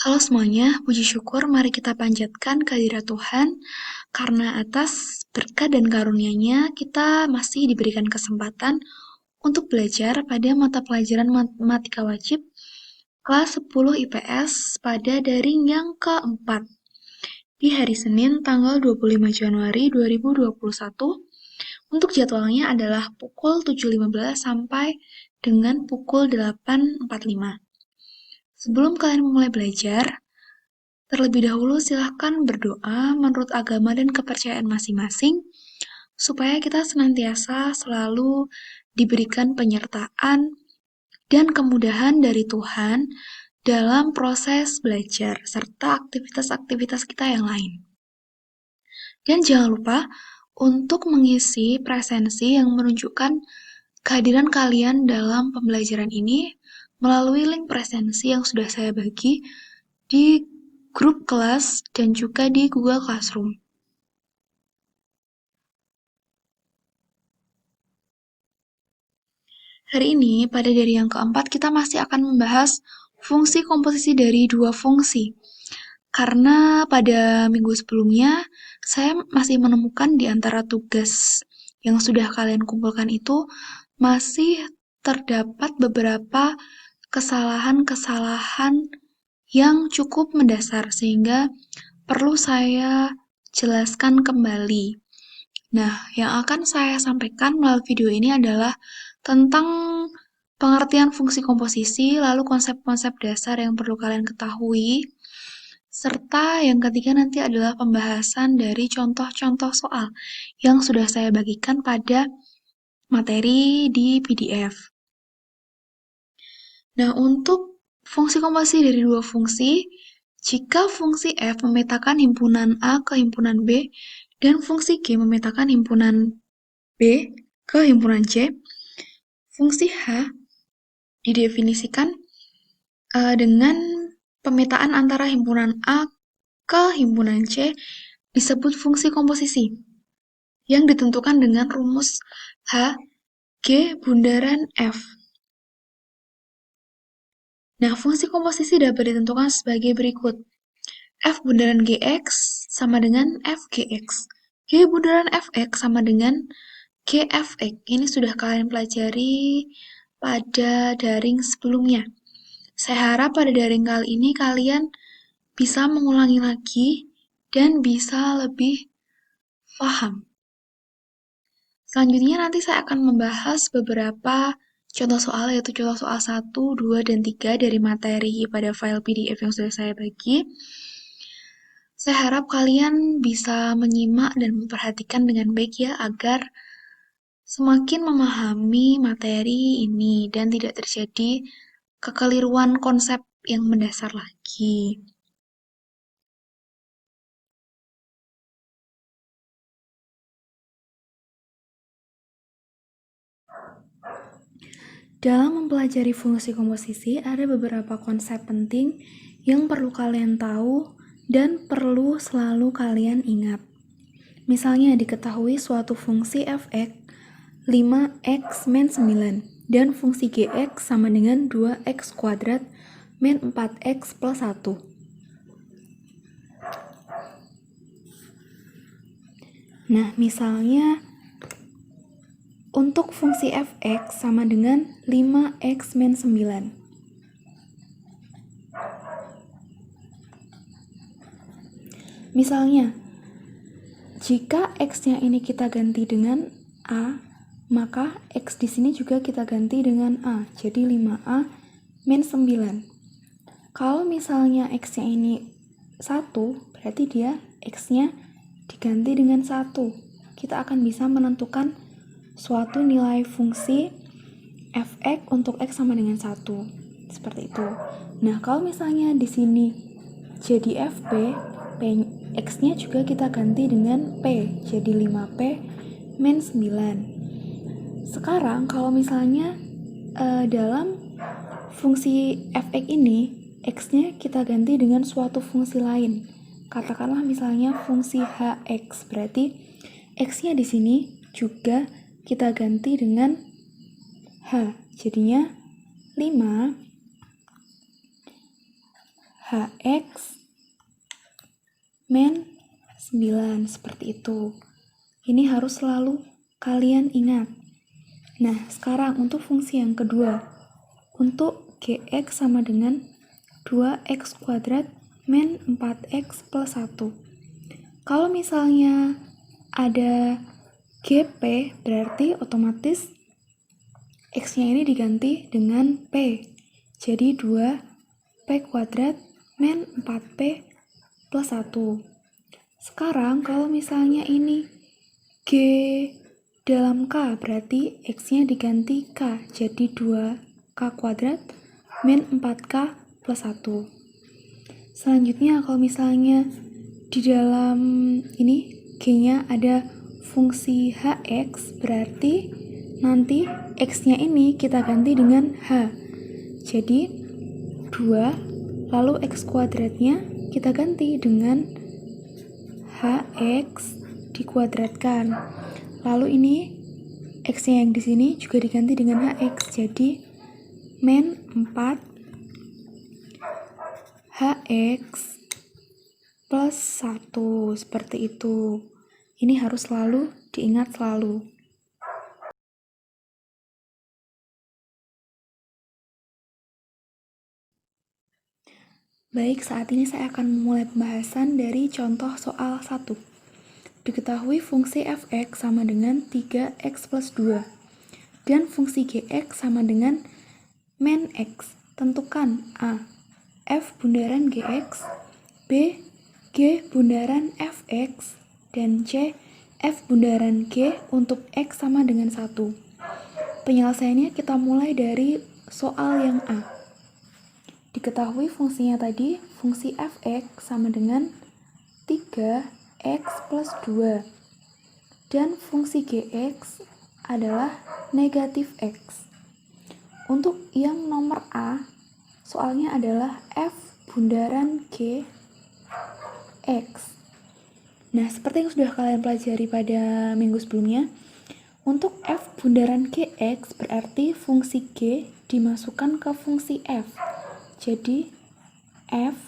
Halo semuanya, puji syukur mari kita panjatkan kehadirat Tuhan karena atas berkat dan karunia-Nya kita masih diberikan kesempatan untuk belajar pada mata pelajaran matematika wajib kelas 10 IPS pada daring yang keempat di hari Senin tanggal 25 Januari 2021. Untuk jadwalnya adalah pukul 7.15 sampai dengan pukul 8.45. Sebelum kalian memulai belajar, terlebih dahulu silahkan berdoa menurut agama dan kepercayaan masing-masing, supaya kita senantiasa selalu diberikan penyertaan dan kemudahan dari Tuhan dalam proses belajar, serta aktivitas-aktivitas kita yang lain. Dan jangan lupa untuk mengisi presensi yang menunjukkan kehadiran kalian dalam pembelajaran ini melalui link presensi yang sudah saya bagi di grup kelas dan juga di Google Classroom. Hari ini, pada dari yang keempat, kita masih akan membahas fungsi komposisi dari dua fungsi. Karena pada minggu sebelumnya, saya masih menemukan di antara tugas yang sudah kalian kumpulkan itu, masih terdapat beberapa kesalahan-kesalahan yang cukup mendasar, sehingga perlu saya jelaskan kembali. Nah, yang akan saya sampaikan melalui video ini adalah tentang pengertian fungsi komposisi, lalu konsep-konsep dasar yang perlu kalian ketahui, serta yang ketiga nanti adalah pembahasan dari contoh-contoh soal yang sudah saya bagikan pada materi di PDF. Nah, untuk fungsi komposisi dari dua fungsi, jika fungsi F memetakan himpunan A ke himpunan B, dan fungsi G memetakan himpunan B ke himpunan C, fungsi H didefinisikan dengan pemetaan antara himpunan A ke himpunan C disebut fungsi komposisi yang ditentukan dengan rumus H G bundaran F. Nah, fungsi komposisi dapat ditentukan sebagai berikut. F bundaran Gx sama dengan Fgx. G bundaran Fx sama dengan Gfx. Ini sudah kalian pelajari pada daring sebelumnya. Saya harap pada daring kali ini kalian bisa mengulangi lagi dan bisa lebih paham. Selanjutnya nanti saya akan membahas beberapa contoh soal, yaitu contoh soal 1, 2, dan 3 dari materi pada file PDF yang sudah saya bagi. Saya harap kalian bisa menyimak dan memperhatikan dengan baik ya, agar semakin memahami materi ini dan tidak terjadi kekeliruan konsep yang mendasar lagi. Dalam mempelajari fungsi komposisi, ada beberapa konsep penting yang perlu kalian tahu dan perlu selalu kalian ingat. Misalnya diketahui suatu fungsi fx 5x min 9 dan fungsi gx sama dengan 2x kuadrat min 4x plus 1. Nah, misalnya untuk fungsi fx sama dengan 5x min 9. Misalnya, jika x-nya ini kita ganti dengan a, maka x di sini juga kita ganti dengan a. Jadi 5a min 9. Kalau misalnya x-nya ini 1, berarti dia x-nya diganti dengan 1. Kita akan bisa menentukan suatu nilai fungsi fx untuk x sama dengan 1. Seperti itu. Nah, kalau misalnya di sini jadi fp, x-nya juga kita ganti dengan p, jadi 5p min 9. Sekarang kalau misalnya dalam fungsi fx ini, x-nya kita ganti dengan suatu fungsi lain. Katakanlah misalnya fungsi hx, berarti x-nya di sini juga kita ganti dengan h, jadinya 5 Hx min 9, seperti itu. Ini harus selalu kalian ingat. Nah, sekarang untuk fungsi yang kedua. Untuk Gx sama dengan 2x kuadrat min 4x plus 1. Kalau misalnya ada GP, berarti otomatis X-nya ini diganti dengan P. Jadi 2P kuadrat min 4P plus 1. Sekarang kalau misalnya ini G dalam K, berarti X-nya diganti K. Jadi 2K kuadrat min 4K plus 1. Selanjutnya kalau misalnya di dalam ini G-nya ada fungsi Hx, berarti nanti X-nya ini kita ganti dengan H. Jadi 2 lalu X kuadratnya kita ganti dengan Hx dikuadratkan. Lalu ini X-nya yang di sini juga diganti dengan Hx. Jadi min 4 Hx plus 1, seperti itu. Ini harus selalu diingat selalu. Baik, saat ini saya akan memulai pembahasan dari contoh soal 1. Diketahui fungsi fx sama dengan 3x plus 2 dan fungsi gx sama dengan min x. Tentukan a. F bundaran gx, b. G bundaran fx, dan c. F bundaran g untuk x sama dengan 1. Penyelesaiannya kita mulai dari soal yang a. Diketahui fungsinya tadi, fungsi fx sama dengan 3x plus 2 dan fungsi gx adalah negatif x. Untuk yang nomor A, soalnya adalah f bundaran g x. Nah, seperti yang sudah kalian pelajari pada minggu sebelumnya, untuk f bundaran gx berarti fungsi g dimasukkan ke fungsi f. Jadi f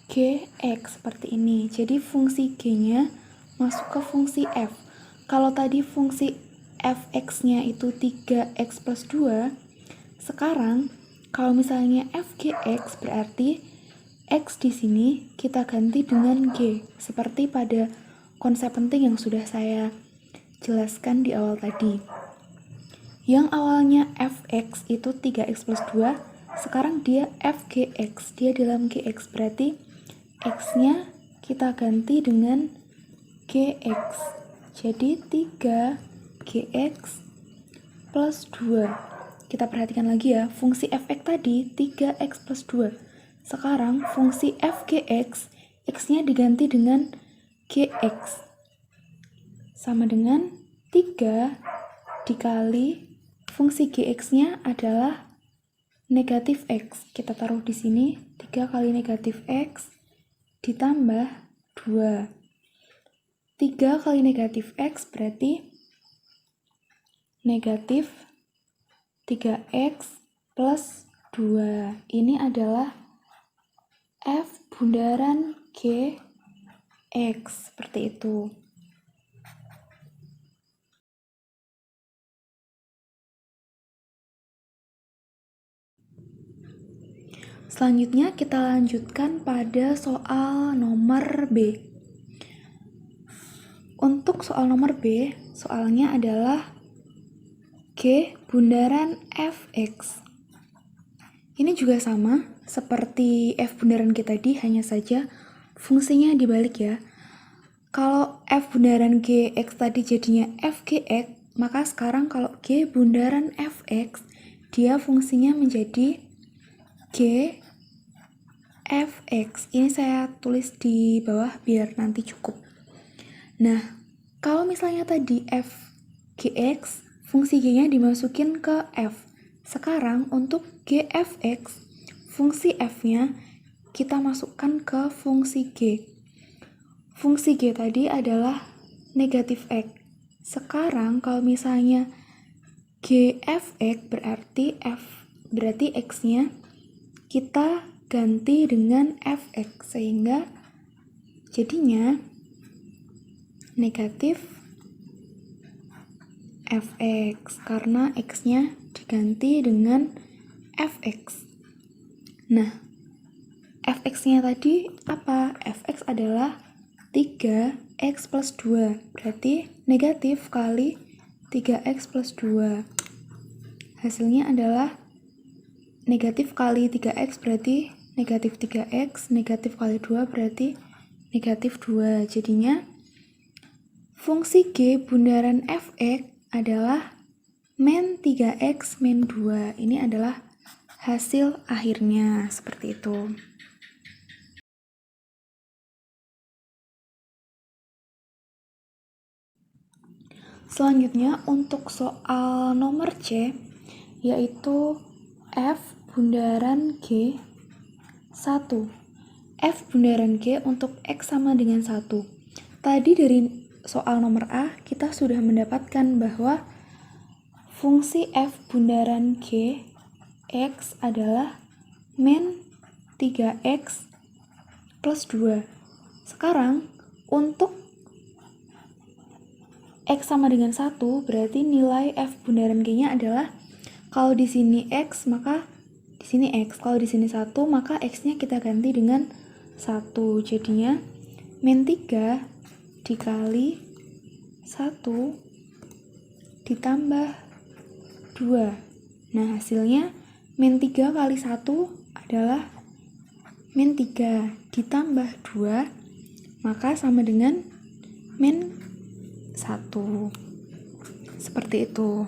gx seperti ini. Jadi fungsi g-nya masuk ke fungsi f. Kalau tadi fungsi fx-nya itu 3x plus 2, sekarang kalau misalnya f gx berarti x di sini kita ganti dengan g, seperti pada konsep penting yang sudah saya jelaskan di awal tadi. Yang awalnya fx itu 3x plus 2, sekarang dia fgx, dia dalam gx, berarti x-nya kita ganti dengan gx. Jadi 3gx plus 2. Kita perhatikan lagi ya, fungsi fx tadi 3x plus 2. Sekarang fungsi fgx, x-nya diganti dengan gx. Sama dengan 3 dikali fungsi gx-nya adalah negatif x. Kita taruh di sini 3 kali negatif x ditambah 2. 3 kali negatif x berarti negatif 3x plus 2. Ini adalah f bundaran gx, seperti itu. Selanjutnya kita lanjutkan pada soal nomor B. Untuk soal nomor B, soalnya adalah G bundaran fx. Ini juga sama seperti f bundaran G tadi, hanya saja fungsinya dibalik ya. Kalau f bundaran gx tadi jadinya fgx, maka sekarang kalau G bundaran fx, dia fungsinya menjadi G fx. Ini saya tulis di bawah biar nanti cukup. Nah, kalau misalnya tadi f gx, fungsi g-nya dimasukin ke f. Sekarang untuk g fx, fungsi f-nya kita masukkan ke fungsi g. Fungsi g tadi adalah negatif x. Sekarang kalau misalnya g fx berarti x-nya kita ganti dengan fx, sehingga jadinya negatif fx karena x-nya diganti dengan fx. Nah, fx-nya tadi apa? Fx adalah 3x plus 2, berarti negatif kali 3x plus 2. Hasilnya adalah negatif kali 3x berarti negatif 3x, negatif kali 2 berarti negatif 2. Jadinya fungsi G bundaran fx adalah min 3x min 2. Ini adalah hasil akhirnya, seperti itu. Selanjutnya untuk soal nomor C, yaitu F bundaran G 1. F bundaran G untuk X sama dengan 1. Tadi dari soal nomor A, kita sudah mendapatkan bahwa fungsi F bundaran G X adalah min 3X plus 2. Sekarang, untuk X sama dengan 1, berarti nilai F bundaran G-nya adalah, kalau di sini X, maka di sini X. Kalau di sini 1, maka X-nya kita ganti dengan 1. Jadinya, min 3 dikali 1 ditambah 2. Nah, hasilnya min 3 kali 1 adalah min 3 ditambah 2, maka sama dengan min 1. Seperti itu.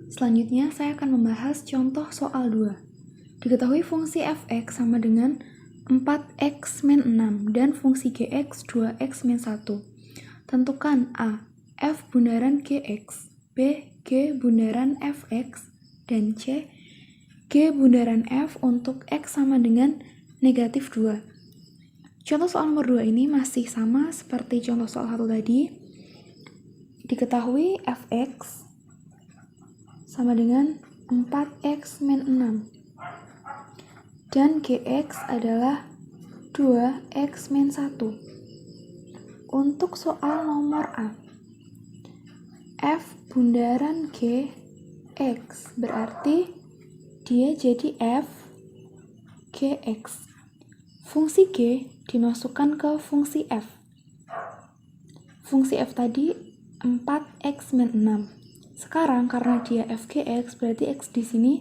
Selanjutnya, saya akan membahas contoh soal 2. Diketahui fungsi fx sama dengan 4x min 6 dan fungsi gx 2x min 1. Tentukan A. F bundaran gx, B. G bundaran fx, dan C. G bundaran f untuk x sama dengan negatif 2. Contoh soal nomor 2 ini masih sama seperti contoh soal 1 tadi. Diketahui fx sama dengan 4x min 6 dan gx adalah 2x min 1. Untuk soal nomor A, f bundaran g x berarti dia jadi f gx. Fungsi g dimasukkan ke fungsi f. Fungsi f tadi 4x min 6. Sekarang karena dia f gx, berarti x di sini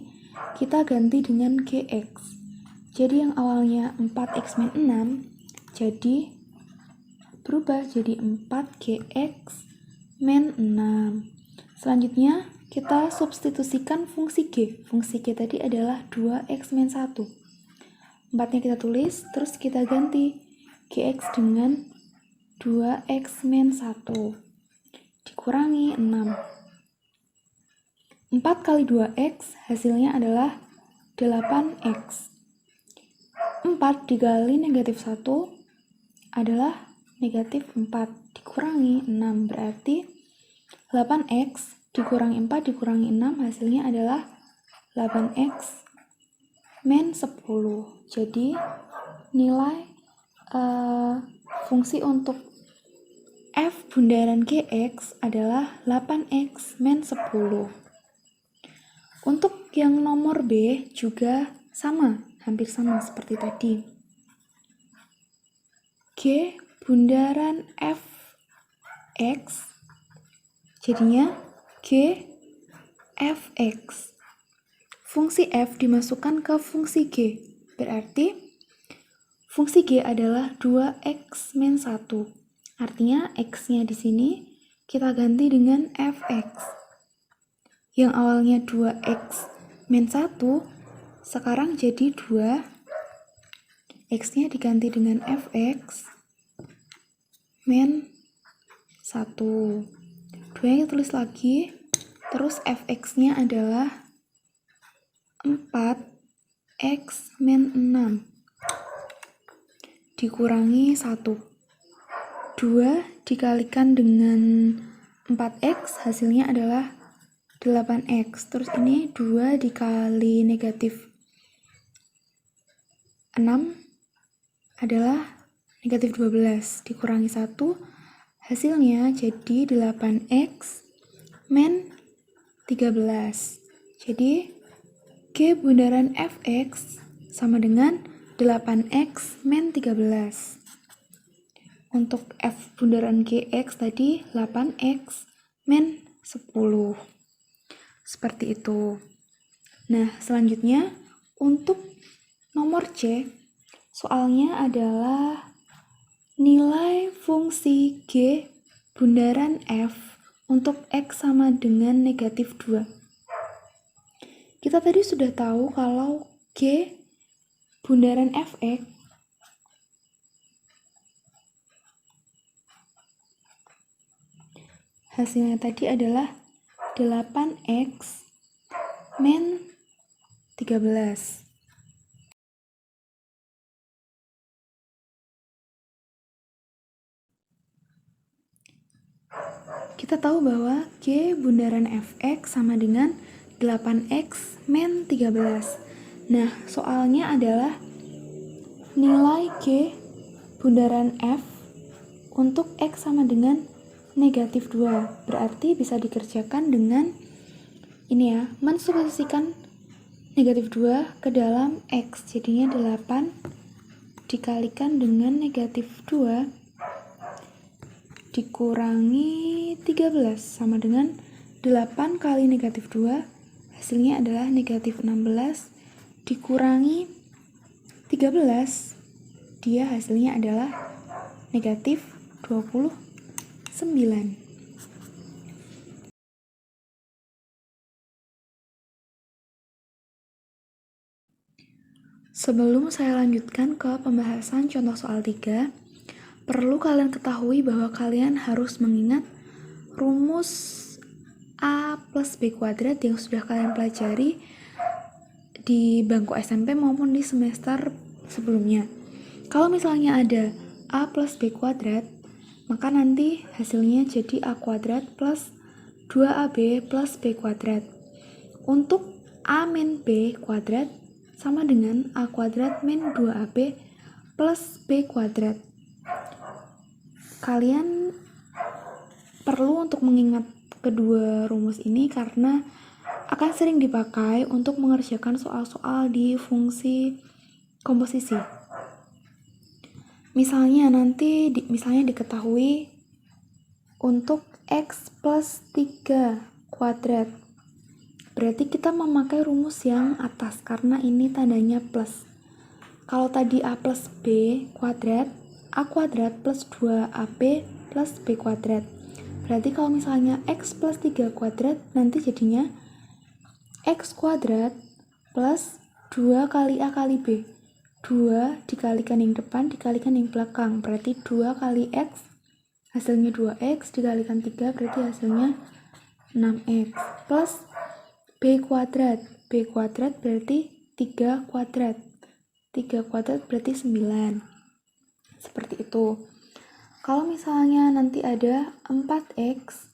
kita ganti dengan gx. Jadi yang awalnya 4x min 6 jadi berubah jadi 4gx min 6. Selanjutnya kita substitusikan fungsi g. Fungsi g tadi adalah 2x min 1. 4-nya kita tulis, terus kita ganti gx dengan 2x min 1 dikurangi 6. 4 kali 2x hasilnya adalah 8x. 4 dikali negatif 1 adalah negatif 4 dikurangi 6, berarti 8x dikurangi 4 dikurangi 6 hasilnya adalah 8x min 10. Jadi nilai fungsi untuk f bundaran gx adalah 8x min 10. Untuk yang nomor B juga sama, hampir sama seperti tadi. G bundaran fx jadinya g fx. Fungsi f dimasukkan ke fungsi g, berarti fungsi g adalah 2x min 1. Artinya x-nya di sini kita ganti dengan fx. Yang awalnya 2x min 1 sekarang jadi 2. X-nya diganti dengan fx min 1. 2-nya tulis lagi, terus fx-nya adalah 4x min 6 dikurangi 1. 2 dikalikan dengan 4x hasilnya adalah 8x. Terus ini 2 dikali negatif 6 adalah negatif 12. Dikurangi 1, hasilnya jadi 8x min 13. Jadi G bundaran fx sama dengan 8x min 13. Untuk f bundaran gx tadi 8x min 10. Seperti itu. Nah, selanjutnya untuk nomor C, soalnya adalah nilai fungsi G bundaran f untuk x sama dengan negatif 2. Kita tadi sudah tahu kalau G bundaran fx hasilnya tadi adalah 8x min 13. Kita tahu bahwa G bundaran fx sama dengan 8x min 13. Nah, soalnya adalah nilai G bundaran f untuk x sama dengan negatif 2. Berarti bisa dikerjakan dengan ini ya, mensubstitusikan negatif 2 ke dalam x. Jadinya 8 dikalikan dengan negatif 2 dikurangi 13 sama dengan 8 kali negatif 2, hasilnya adalah negatif 16 dikurangi 13, dia hasilnya adalah negatif 29. Sebelum saya lanjutkan ke pembahasan contoh soal 3, perlu kalian ketahui bahwa kalian harus mengingat rumus A plus B kuadrat yang sudah kalian pelajari di bangku SMP maupun di semester sebelumnya. Kalau misalnya ada A plus B kuadrat, maka nanti hasilnya jadi A kuadrat plus 2AB plus B kuadrat. Untuk A min B kuadrat sama dengan A kuadrat min 2AB plus B kuadrat. Kalian perlu untuk mengingat kedua rumus ini karena akan sering dipakai untuk mengerjakan soal-soal di fungsi komposisi. Misalnya nanti misalnya diketahui untuk x plus 3 kuadrat. Berarti kita memakai rumus yang atas karena ini tandanya plus. Kalau tadi A plus B kuadrat, A kuadrat plus 2AB plus B kuadrat. Berarti kalau misalnya X plus 3 kuadrat, nanti jadinya X kuadrat plus 2 kali A kali B. 2 dikalikan yang depan, dikalikan yang belakang. Berarti 2 kali X, hasilnya 2X, dikalikan 3, berarti hasilnya 6X. Plus B kuadrat. B kuadrat berarti 3 kuadrat. 3 kuadrat berarti 9. Seperti itu. Kalau misalnya nanti ada 4x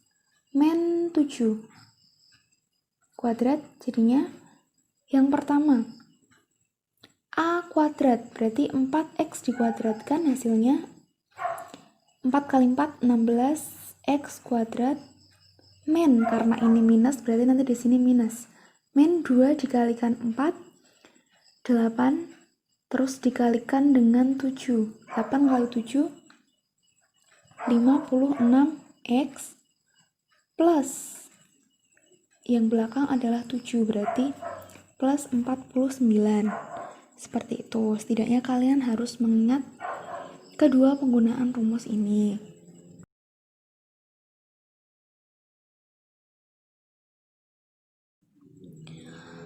min 7 kuadrat, jadinya yang pertama A kuadrat, berarti 4x dikuadratkan, hasilnya 4 kali 4, 16x kuadrat min, karena ini minus berarti nanti di sini minus, min 2 dikalikan 4, 8, terus dikalikan dengan 7. 8 kali 7, 56x plus yang belakang adalah 7, berarti plus 49. Seperti itu. Setidaknya kalian harus mengingat kedua penggunaan rumus ini.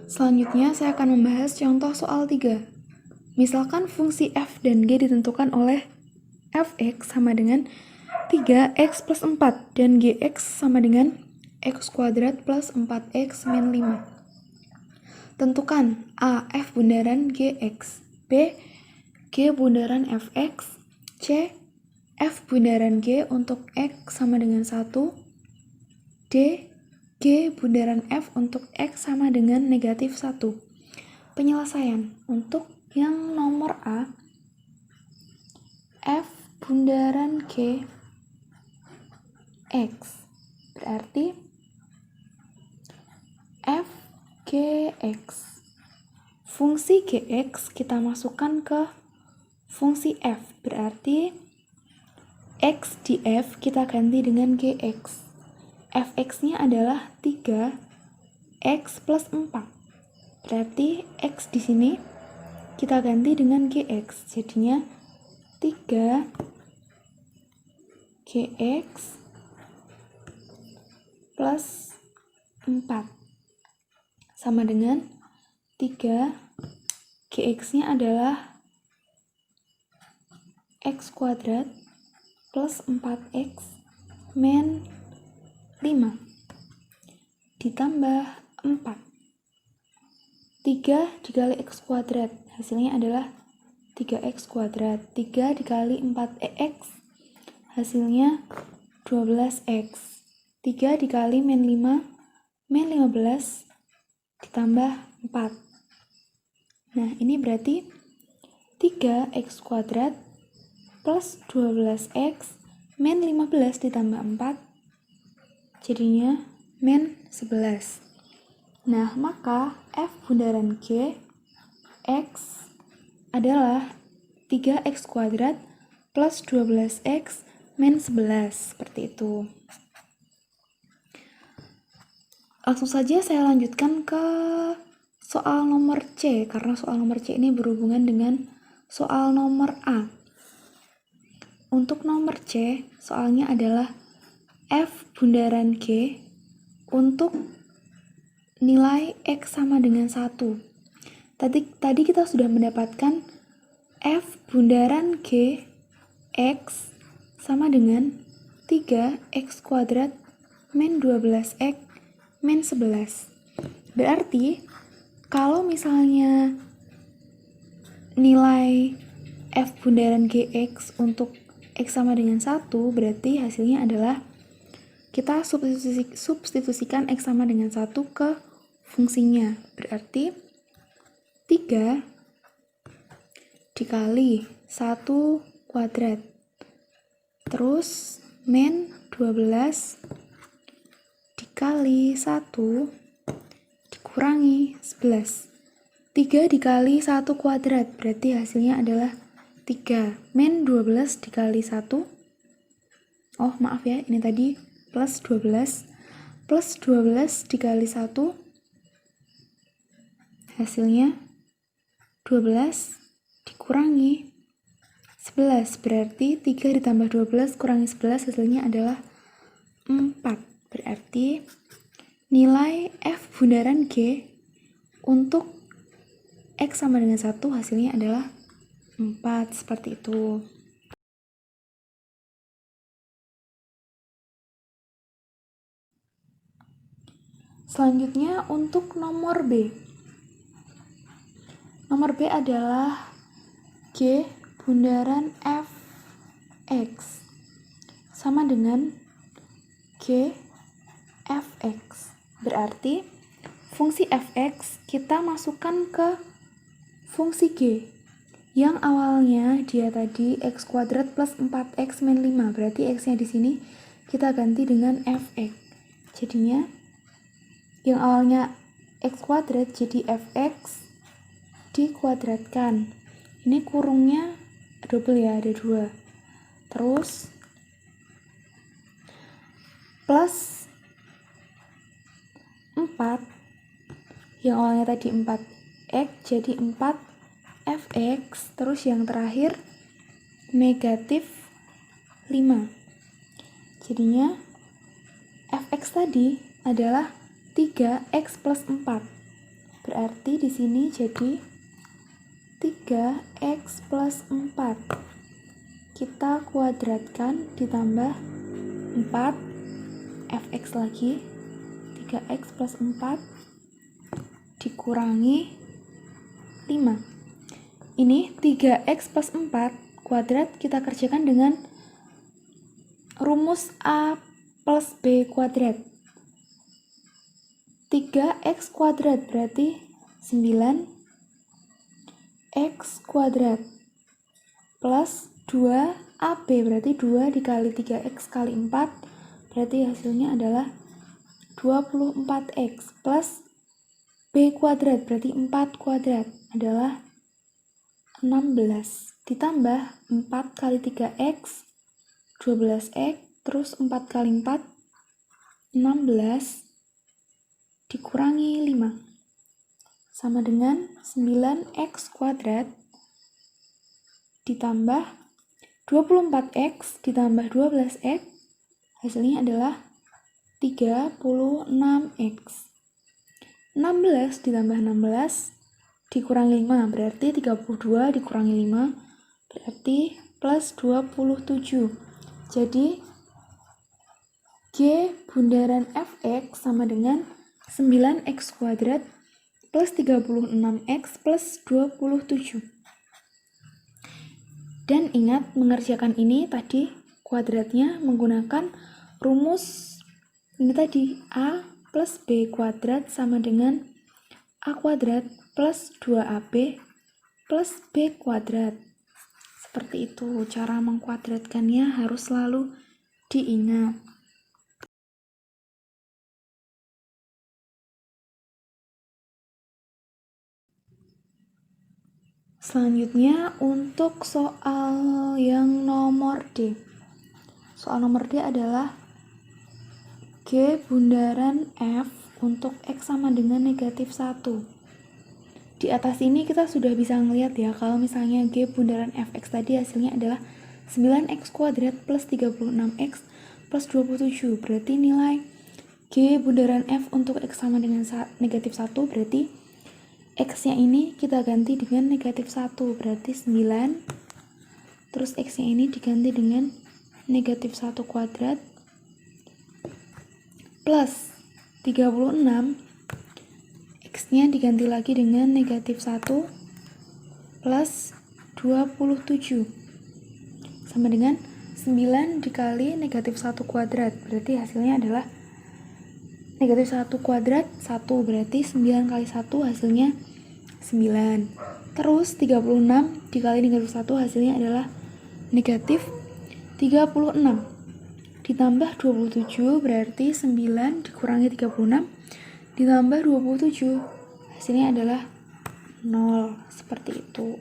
Selanjutnya saya akan membahas contoh soal 3. Misalkan fungsi f dan g ditentukan oleh fx sama dengan 3x plus 4 dan gx sama dengan x kuadrat plus 4x min 5. Tentukan A. F bundaran gx, B. G bundaran fx, C. F bundaran g untuk x sama dengan 1, D. G bundaran F untuk X sama dengan negatif 1. Penyelesaian. Untuk yang nomor A, F bundaran G X. Berarti F Gx. Fungsi Gx kita masukkan ke fungsi F. Berarti X di F kita ganti dengan Gx. Fx-nya adalah 3x plus 4. Berarti x di sini kita ganti dengan gx. Jadinya 3gx plus 4 sama dengan 3gx-nya adalah x kuadrat plus 4x min 5 ditambah 4. 3 dikali x kuadrat hasilnya adalah 3x kuadrat. 3 dikali 4x hasilnya 12x. 3 dikali min 5 min 15 ditambah 4. Nah, ini berarti 3x kuadrat plus 12x min 15 ditambah 4 jadinya min 11. Nah, maka F bundaran G X adalah 3x kuadrat plus 12x min 11. Seperti itu. Langsung saja saya lanjutkan ke soal nomor C, karena soal nomor C ini berhubungan dengan soal nomor A. Untuk nomor C, soalnya adalah F bundaran G untuk nilai X sama dengan 1. Tadi kita sudah mendapatkan F bundaran G X sama dengan 3x kuadrat min 12x min 11. Berarti kalau misalnya nilai F bundaran Gx untuk X sama dengan 1, berarti hasilnya adalah kita substitusikan X sama dengan 1 ke fungsinya. Berarti 3 dikali 1 kuadrat. Terus min 12 dikali 1 dikurangi 11. 3 dikali 1 kuadrat. Berarti hasilnya adalah 3. Min 12 dikali 1. Oh, maaf ya, ini tadi plus 12. Plus 12 dikali 1. Hasilnya 12 dikurangi 11. Berarti 3 ditambah 12 kurangi 11 hasilnya adalah 4. Berarti nilai F bundaran G untuk X sama dengan 1 hasilnya adalah 4. Seperti itu. Selanjutnya untuk nomor B. Nomor B adalah G bundaran Fx sama dengan G Fx. Berarti fungsi Fx kita masukkan ke fungsi G yang awalnya dia tadi x kuadrat plus 4x min 5. Berarti x-nya di sini kita ganti dengan Fx. Jadinya yang awalnya x kuadrat jadi Fx dikuadratkan. Ini kurungnya double ya, ada 2. Terus plus 4 yang awalnya tadi 4x jadi 4fx. Terus yang terakhir negatif 5. Jadinya fx tadi adalah 3x plus 4. Berarti di sini jadi 3x plus 4. Kita kuadratkan ditambah 4 fx lagi. 3x plus 4 dikurangi 5. Ini 3x plus 4 kuadrat kita kerjakan dengan rumus A plus B kuadrat. 3x kuadrat berarti 9x kuadrat plus 2AB berarti 2 dikali 3x kali 4 berarti hasilnya adalah 24x plus B kuadrat berarti 4 kuadrat adalah 16 ditambah 4 kali 3x 12x terus 4 kali 4 16 dikurangi 5 sama dengan 9x kuadrat ditambah 24x ditambah 12x hasilnya adalah 36x. 16 ditambah 16 dikurangi 5 berarti 32 dikurangi 5 berarti plus 27. Jadi G bundaran Fx sama dengan 9x kuadrat plus 36x plus 27. Dan ingat mengerjakan ini tadi kuadratnya menggunakan rumus ini tadi A plus B kuadrat sama dengan A kuadrat plus 2AB plus B kuadrat. Seperti itu, cara mengkuadratkannya harus selalu diingat. Selanjutnya untuk soal yang nomor D. Soal nomor D adalah G bundaran F untuk X sama dengan negatif 1. Di atas ini kita sudah bisa ngelihat ya, kalau misalnya G bundaran Fx tadi hasilnya adalah 9x kuadrat plus 36x plus 27. Berarti nilai G bundaran F untuk X sama dengan negatif 1 berarti X-nya ini kita ganti dengan negatif 1 berarti 9. Terus X-nya ini diganti dengan negatif 1 kuadrat plus 36, X-nya diganti lagi dengan negatif 1 plus 27 sama dengan 9 dikali negatif 1 kuadrat berarti hasilnya adalah negatif 1 kuadrat 1 berarti 9 kali 1 hasilnya 9. Terus 36 dikali negatif 1 hasilnya adalah negatif 36 ditambah 27 berarti 9 dikurangi 36 ditambah 27 hasilnya adalah 0. Seperti itu.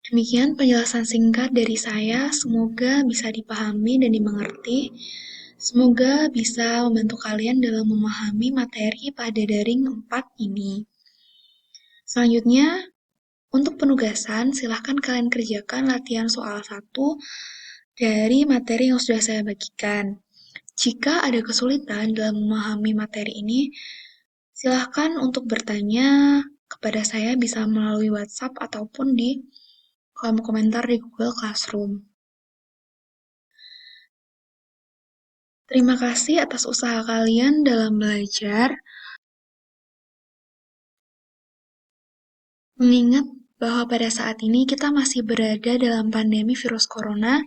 Demikian penjelasan singkat dari saya, semoga bisa dipahami dan dimengerti. Semoga bisa membantu kalian dalam memahami materi pada daring 4 ini. Selanjutnya, untuk penugasan, silahkan kalian kerjakan latihan soal 1 dari materi yang sudah saya bagikan. Jika ada kesulitan dalam memahami materi ini, silahkan untuk bertanya kepada saya bisa melalui WhatsApp ataupun di kolom komentar di Google Classroom. Terima kasih atas usaha kalian dalam belajar. Mengingat bahwa pada saat ini kita masih berada dalam pandemi virus corona,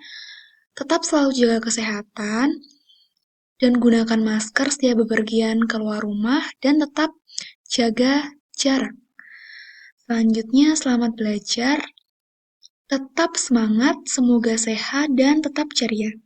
tetap selalu jaga kesehatan dan gunakan masker setiap bepergian keluar rumah dan tetap jaga jarak. Selanjutnya, selamat belajar, tetap semangat, semoga sehat dan tetap ceria.